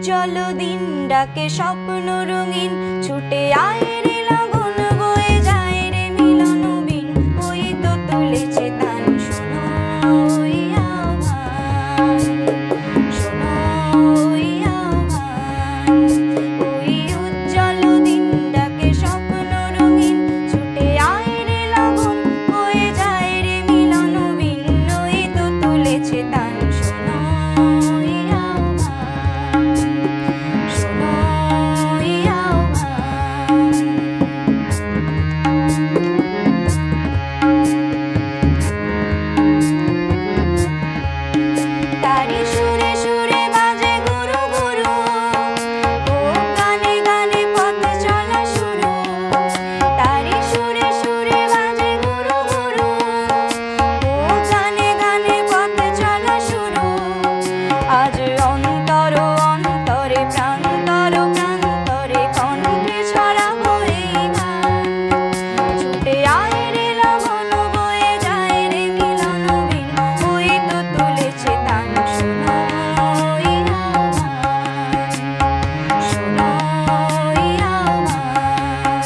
উজ্জ্বল দিন ডাকে স্বপ্ন রঙিন, ছুটে আয় রে লগন বয়ে যায় রে মিলন বিন, ওই তো তুলেছে তান শোনো ওই আহ্বান, শোনো ওই আহ্বান। ওই উজ্জ্বল দিন ডাকে স্বপ্ন রঙিন, ছুটে আয় রে লগন বয়ে যায় রে মিলন বিন, ওই তো তুলেছে তান শোনো ওই আহ্বান, শোনো ওই আহ্বান। তারি সুরে সুরে বাজে গুরু গুরু, ও গানে গানে পথ চলা শুরু। তারি সুরে সুরে বাজে গুরু গুরু, ও গানে গানে পথ চলা শুরু। আজ অন্তর অন্তরে প্রান্তর প্রান্তরে কণ্ঠে ছড়াবো এই গান, ছুটে আয় রে লগন বয়ে যায় রে মিলন বিন, ওই তো তুলেছে তান শোনো ওই আহ্বান, শোনো ওই আহ্বান।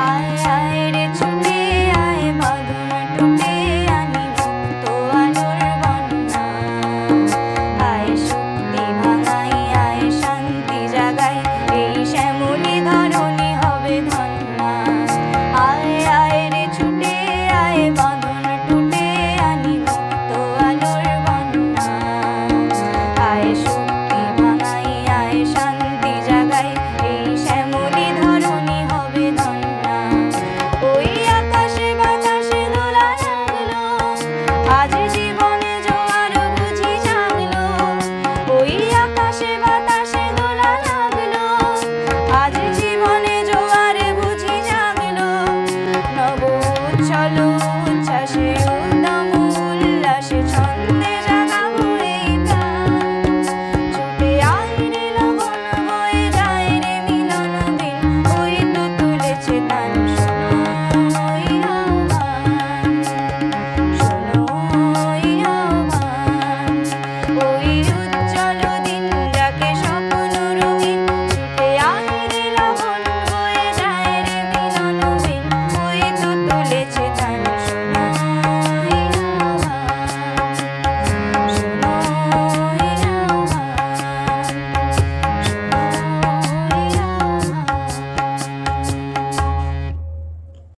আয় আয় রে ছুটে আয় বাঁধন টুটে আনি মুক্ত আলোর বন্যা। আয় শক্তি ভাঙাই আয় শান্তি জাগাই, এই শ্যামলী ধরণী হবে ধন্যা। আয় আয় রে ছুটে আয় বাঁধন টুটে আনি মুক্ত আলোর বন্যা। আয় শক্তি ভাঙাই আয় শান্তি জাগাই, এই শ্যামলী ধরণী হবে ধন্যা। ওই আকাশে বাতাসে দোলা লাগলো, আজ জীবনে জোয়ার বুঝি জাগলো। ওই আকাশে বাতাসে দোলা লাগলো, আজ জীবনে জোয়ার বুঝি জাগলো। নব উচ্ছ্বাসে